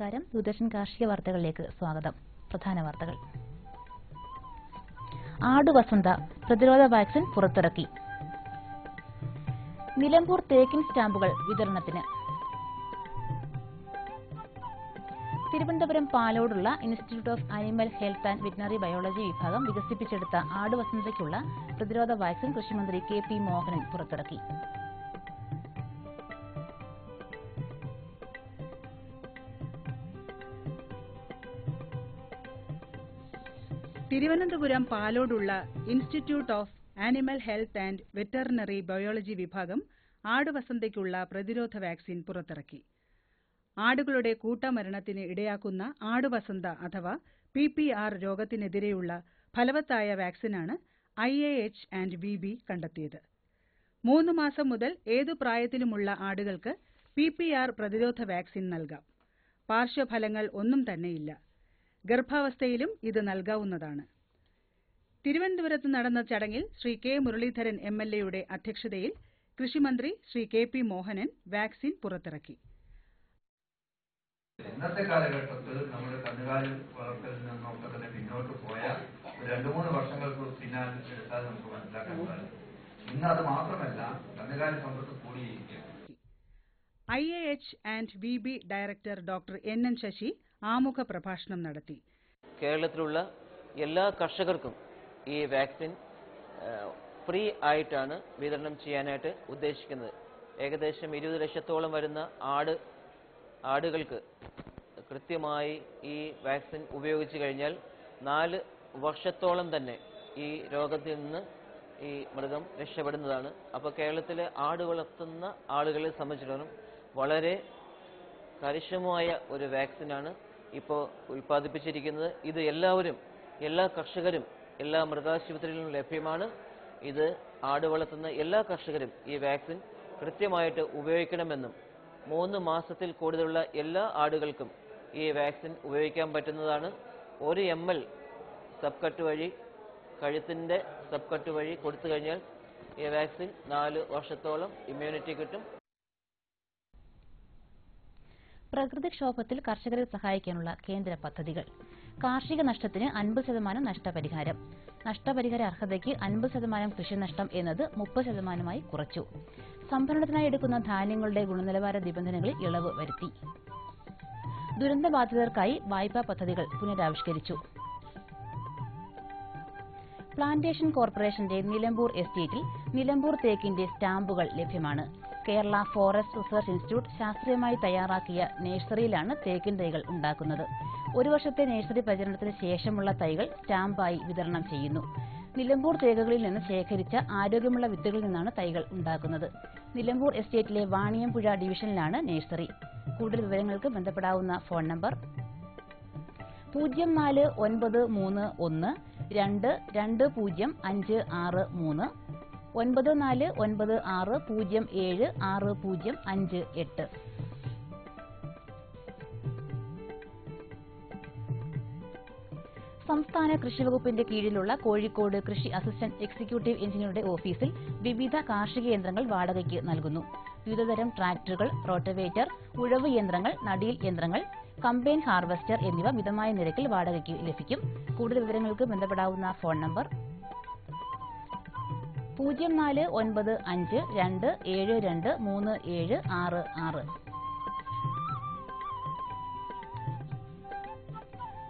നമസ്കാരം. ദൂരദർശൻ കാർഷിക വാർത്തകളിലേക്ക് സ്വാഗതം. പ്രധാന വാർത്തകൾ. ആടുവസന്ത പ്രതിരോധ വാക്സിൻ പുറത്തിറക്കി. നിലമ്പൂർ തേക്കിൻ സ്റ്റാമ്പുകൾ വിതരണത്തിന്. തിരുവനന്തപുരം പാലോടുള്ള Institute of Animal Health and Veterinary Biology വിഭാഗം വികസിപ്പിച്ചെടുത്ത ആടുവസന്തയ്ക്കുള്ള പ്രതിരോധ വാക്സിൻ കൃഷിമന്ത്രി കെ.പി. മോഹനൻ പുറത്തിറക്കി. തിരുവനന്തപുരം പാലോടുള്ള Institute of Animal Health and Veterinary Biology വിഭാഗം ആടുവസന്തയ്ക്കുള്ള പ്രതിരോധ വാക്സിൻ പുറത്തിറക്കി. ആടുകളുടെ കൂട്ടമരണത്തിന് ഇടയാക്കുന്ന ആടുവസന്ത അഥവാ PPR രോഗത്തിനെതിരെയുള്ള ഫലവത്തായ വാക്സിനാണ് IAH&VB കണ്ടെത്തിയത്. 3 മാസം മുതൽ ഏതു പ്രായത്തിലുമുള്ള ആടുകൾക്ക് PPR പ്രതിരോധ വാക്സിൻ നൽകാം. പാർശ്വഫലങ്ങൾ ഒന്നും തന്നെയില്ല. ഗർഭാവസ്ഥയിലും ഇത് നൽകാവുന്നതാണ്. തിരുവനന്തപുരത്ത് നടന്ന ചടങ്ങിൽ ശ്രീ കെ. മുരളീധരൻ MLA അധ്യക്ഷതയിൽ കൃഷിമന്ത്രി ശ്രീ കെ.പി. മോഹനൻ വാക്സിൻ പുറത്തിറക്കി. ഇന്നത്തെ കാലഘട്ടത്തിൽ നമ്മുടെ കന്നുകാലി വളർത്തലിൽ നിന്നൊക്കെ തന്നെ പിന്നോട്ട് പോയാൽ 2-3 വർഷങ്ങൾക്ക് പിന്നാലെ എടുത്താൽ നമുക്ക് മനസ്സിലാക്കാൻ സാധിക്കും. ഇന്ന് അത് മാത്രമല്ല, കന്നുകാലി സമ്പത്ത് കൂടിയിരിക്കുകയാണ്. IAH&VB director doctor NN Sasi ആമുഖ പ്രഭാഷണം നടത്തി. കേരളത്തിലുള്ള എല്ലാ കർഷകർക്കും ഈ വാക്സിൻ ഫ്രീ ആയിട്ടാണ് വിതരണം ചെയ്യാനായിട്ട് ഉദ്ദേശിക്കുന്നത്. ഏകദേശം 20 ലക്ഷത്തോളം വരുന്ന ആടുകൾക്ക് കൃത്യമായി ഈ വാക്സിൻ ഉപയോഗിച്ചു കഴിഞ്ഞാൽ 4 വർഷത്തോളം തന്നെ ഈ രോഗത്തിൽ നിന്ന് ഈ മൃഗം രക്ഷപ്പെടുന്നതാണ്. അപ്പോൾ കേരളത്തിലെ ആട് വളർത്തുന്ന ആളുകളെ സംബന്ധിച്ചിടത്തോളം വളരെ കാര്യക്ഷമമായ ഒരു വാക്സിനാണ് ഇപ്പോൾ ഉൽപ്പാദിപ്പിച്ചിരിക്കുന്നത്. ഇത് എല്ലാ കർഷകരും എല്ലാ മൃഗാശുപത്രികളിലും ലഭ്യമാണ്. ഇത് ആട് വളർത്തുന്ന എല്ലാ കർഷകരും ഈ വാക്സിൻ കൃത്യമായിട്ട് ഉപയോഗിക്കണമെന്നും 3 മാസത്തിൽ കൂടുതലുള്ള എല്ലാ ആടുകൾക്കും ഈ വാക്സിൻ ഉപയോഗിക്കാൻ പറ്റുന്നതാണ്. 1 ml സബ് കട്ട് വഴി കഴുത്തിൻ്റെ സബ് കട്ട് വഴി കൊടുത്തു കഴിഞ്ഞാൽ ഈ വാക്സിൻ 4 വർഷത്തോളം ഇമ്മ്യൂണിറ്റി കിട്ടും. പ്രകൃതിക്ഷോഭത്തിൽ കർഷകരെ സഹായിക്കാനുള്ള കേന്ദ്ര പദ്ധതികൾ. കാർഷിക നഷ്ടത്തിന് 50% നഷ്ടപരിഹാരം. നഷ്ടപരിഹാര അർഹതയ്ക്ക് 50% കൃഷിനഷ്ടം എന്നത് 30%-ആയി കുറച്ചു. സംഭരണത്തിനായി എടുക്കുന്ന ധാന്യങ്ങളുടെ ഗുണനിലവാര നിബന്ധനകളിൽ ഇളവ് വരുത്തി. ദുരന്തബാധിതർക്കായി വായ്പാ പദ്ധതികൾ പുനരാവിഷ്കരിച്ചു. പ്ലാന്റേഷൻ കോർപ്പറേഷന്റെ നിലമ്പൂർ എസ്റ്റേറ്റിൽ നിലമ്പൂർ തേക്കിന്റെ സ്റ്റാമ്പുകൾ ലഭ്യമാണ്. കേരള ഫോറസ്റ്റ് റിസർച്ച് ഇൻസ്റ്റിറ്റ്യൂട്ട് ശാസ്ത്രീയമായി തയ്യാറാക്കിയ നഴ്സറിയിലാണ് തേക്കിൻ തൈകൾ ഉണ്ടാക്കുന്നത്. 1 വർഷത്തെ നഴ്സറി പരിചരണത്തിന് ശേഷമുള്ള തൈകൾ സ്റ്റാമ്പായി വിതരണം ചെയ്യുന്നു. നിലമ്പൂർ തേക്കുകളിൽ നിന്ന് ശേഖരിച്ച ആരോഗ്യമുള്ള വിത്തുകളിൽ നിന്നാണ് തൈകൾ ഉണ്ടാക്കുന്നത്. നിലമ്പൂർ എസ്റ്റേറ്റിലെ വാണിയമ്പുഴ ഡിവിഷനിലാണ് നഴ്സറി. കൂടുതൽ വിവരങ്ങൾക്ക് ബന്ധപ്പെടാവുന്ന ഫോൺ നമ്പർ 0493122056 9496076058. സംസ്ഥാന കൃഷിവകുപ്പിന്റെ കീഴിലുള്ള കോഴിക്കോട് കൃഷി അസിസ്റ്റന്റ് എക്സിക്യൂട്ടീവ് എഞ്ചിനീയറുടെ ഓഫീസിൽ വിവിധ കാർഷിക യന്ത്രങ്ങൾ വാടകയ്ക്ക് നൽകുന്നു. വിവിധതരം ട്രാക്ടറുകൾ, റോട്ടവേറ്റർ, ഉഴവ് യന്ത്രങ്ങൾ, നടീൽ യന്ത്രങ്ങൾ, കമ്പൈൻ ഹാർവസ്റ്റർ എന്നിവ മിതമായ നിരക്കിൽ വാടകയ്ക്ക് ലഭിക്കും. കൂടുതൽ വിവരങ്ങൾക്ക് ബന്ധപ്പെടാവുന്ന ഫോൺ നമ്പർ 0495272366.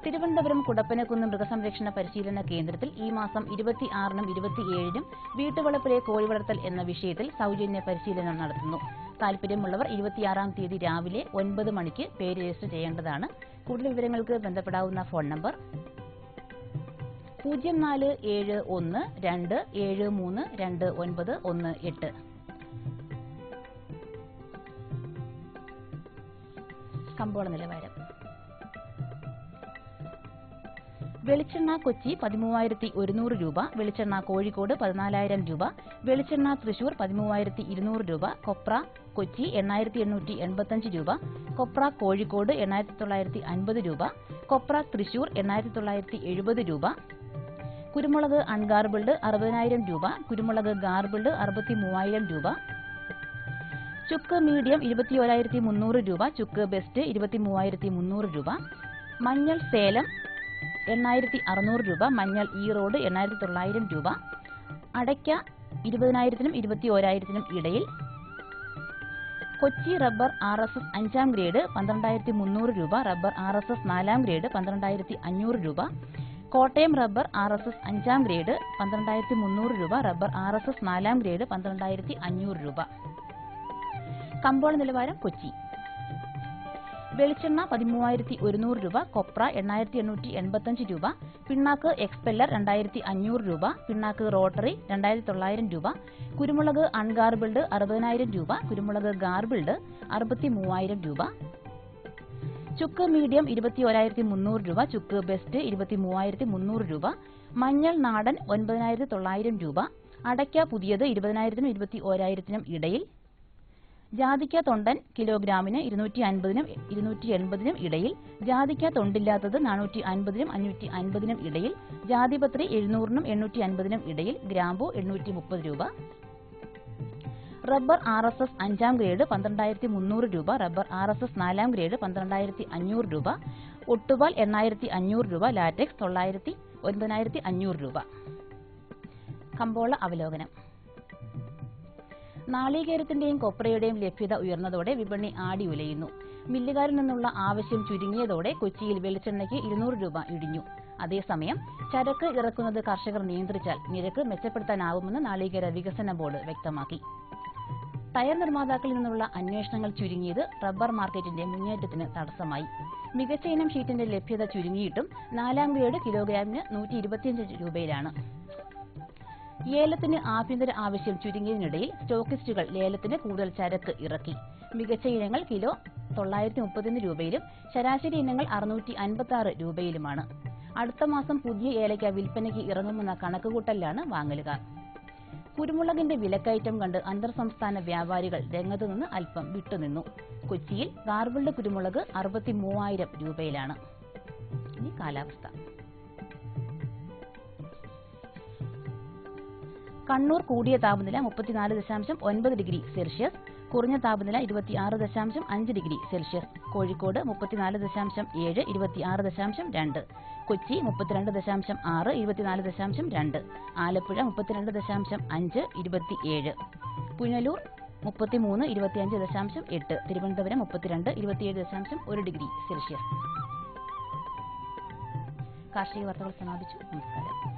തിരുവനന്തപുരം കുടപ്പനക്കുന്ന് മൃഗസംരക്ഷണ പരിശീലന കേന്ദ്രത്തിൽ ഈ മാസം 26-നും 27-നും വീട്ടുവളപ്പിലെ കോഴിവളർത്തൽ എന്ന വിഷയത്തിൽ സൗജന്യ പരിശീലനം നടത്തുന്നു. താൽപര്യമുള്ളവർ 26-ാം തീയതി രാവിലെ 9 മണിക്ക് പേര് രജിസ്റ്റർ ചെയ്യേണ്ടതാണ്. കൂടുതൽ വിവരങ്ങൾക്ക് ബന്ധപ്പെടാവുന്ന ഫോൺ നമ്പർ 047127322918. കമ്പോള നിലവാരം. വെളിച്ചെണ്ണ കൊച്ചി 13,100 രൂപ, വെളിച്ചെണ്ണ കോഴിക്കോട് 14,000 രൂപ, വെളിച്ചെണ്ണ തൃശൂർ 13,200 രൂപ, കൊപ്ര കൊച്ചി 8,885 രൂപ, കൊപ്ര കോഴിക്കോട് 8,950 രൂപ, കൊപ്ര തൃശൂർ 8,970 രൂപ, കുരുമുളക് അൺഗാർബിൾഡ് 60,000 രൂപ, കുരുമുളക് ഗാർബിൾഡ് 63,000 രൂപ, ചുക്ക് മീഡിയം 21,300 രൂപ, ചുക്ക് ബെസ്റ്റ് 23,300 രൂപ, മഞ്ഞൾ സേലം 8,600 രൂപ, മഞ്ഞൾ ഈറോഡ് 8,900 രൂപ, അടയ്ക്ക 20,000-നും 21,000-നും ഇടയിൽ. കൊച്ചി റബ്ബർ RSS 5ാം ഗ്രേഡ് 12,300 രൂപ, റബ്ബർ RSS 4ാം ഗ്രേഡ് 12,500 രൂപ, കോട്ടയം റബ്ബർ RSS 5ാം ഗ്രേഡ് 12,300 രൂപ, റബ്ബർ RSS 4ാം ഗ്രേഡ് 12,500 രൂപ. കമ്പോള നിലവാരം കൊച്ചി. വെളിച്ചെണ്ണ 13,100 രൂപ, കൊപ്ര 8,885 രൂപ, പിണ്ണാക്ക് എക്സ്പെല്ലർ 2,500 രൂപ, പിണ്ണാക്ക് റോട്ടറി 2,900 രൂപ, കുരുമുളക് അൺഗാർബിൾഡ് 60,000 രൂപ, കുരുമുളക് ഗാർബിൾഡ് 63,000 രൂപ. ചുക്ക് മീഡിയം 21,300 രൂപ, ചുക്ക് ബെസ്റ്റ് 23,300 രൂപ, മഞ്ഞൾ നാടൻ 9,900 രൂപ, അടയ്ക്ക പുതിയത് 20,000-നും 21,000-നും ഇടയിൽ. ജാതിക്ക തൊണ്ടൻ കിലോഗ്രാമിന് 250-നും 280-നും ഇടയിൽ, ജാതിക്ക തൊണ്ടില്ലാത്തത് 450-നും 550-നും ഇടയിൽ, ജാതിപത്രി 700-നും 850-നും ഇടയിൽ, ഗ്രാമ്പു 830 രൂപ. റബ്ബർ RSS 5ാം ഗ്രേഡ് 12,300 രൂപ, റബ്ബർ RSS 4ാം ഗ്രേഡ് 12,500 രൂപ, ഒട്ടുപാൽ 8,500 രൂപ, ലാറ്റക്സ് 9,500 രൂപ. കമ്പോള അവലോകനം. നാളികേരത്തിന്റെയും കൊപ്രയുടെയും ലഭ്യത ഉയർന്നതോടെ വിപണി ആടി ഉലയുന്നു. മില്ലുകാരിൽ നിന്നുള്ള ആവശ്യം ചുരുങ്ങിയതോടെ കൊച്ചിയിൽ വെളിച്ചെണ്ണയ്ക്ക് 200 രൂപ ഇടിഞ്ഞു. അതേസമയം ചരക്ക് ഇറക്കുന്നത് കർഷകർ നിയന്ത്രിച്ചാൽ നിരക്ക് മെച്ചപ്പെടുത്താനാവുമെന്ന് നാളികേര വികസന ബോർഡ് വ്യക്തമാക്കി. ടയർ നിർമ്മാതാക്കളിൽ നിന്നുള്ള അന്വേഷണങ്ങൾ ചുരുങ്ങിയത് റബ്ബർ മാർക്കറ്റിന്റെ മുന്നേറ്റത്തിന് തടസ്സമായി. മികച്ച ഇനം ഷീറ്റിന്റെ ലഭ്യത ചുരുങ്ങിയിട്ടും 4ാം ഗ്രേഡ് കിലോഗ്രാമിന് 125 രൂപയിലാണ്. ഏലത്തിന് ആഭ്യന്തര ആവശ്യം ചുരുങ്ങിയതിനിടയിൽ സ്റ്റോക്കിസ്റ്റുകൾ ലേലത്തിന് കൂടുതൽ ചരക്ക് ഇറക്കി. മികച്ച ഇനങ്ങൾ കിലോ 931 രൂപയിലും ശരാശരി ഇനങ്ങൾ 656 രൂപയിലുമാണ്. അടുത്ത മാസം പുതിയ ഏലയ്ക്ക വിൽപ്പനയ്ക്ക് ഇറങ്ങുമെന്ന കണക്കുകൂട്ടലിലാണ് വാങ്ങലുകാർ. കുരുമുളകിന്റെ വിലക്കയറ്റം കണ്ട് അന്തർ സംസ്ഥാന വ്യാപാരികൾ രംഗത്തുനിന്ന് അല്പം വിട്ടുനിന്നു. കൊച്ചിയിൽ ഗാർബിൾഡ് കുരുമുളക് 63,000 രൂപയിലാണ്. ഇനി കാലാവസ്ഥ. കണ്ണൂർ കൂടിയ താപനില 34.9 ഡിഗ്രി സെൽഷ്യസ്, കുറഞ്ഞ താപനില 26.5 degree Celsius. Kozhikode 34.7, 26.2. Kochi 32.6, 24.2. Alappuzha 32.5, 27. Punalur 33, 25.8. Thiruvananthapuram 32, 27.1 degree Celsius. കാർഷിക വാർത്തകൾ സമാപിച്ചു. നമസ്കാരം.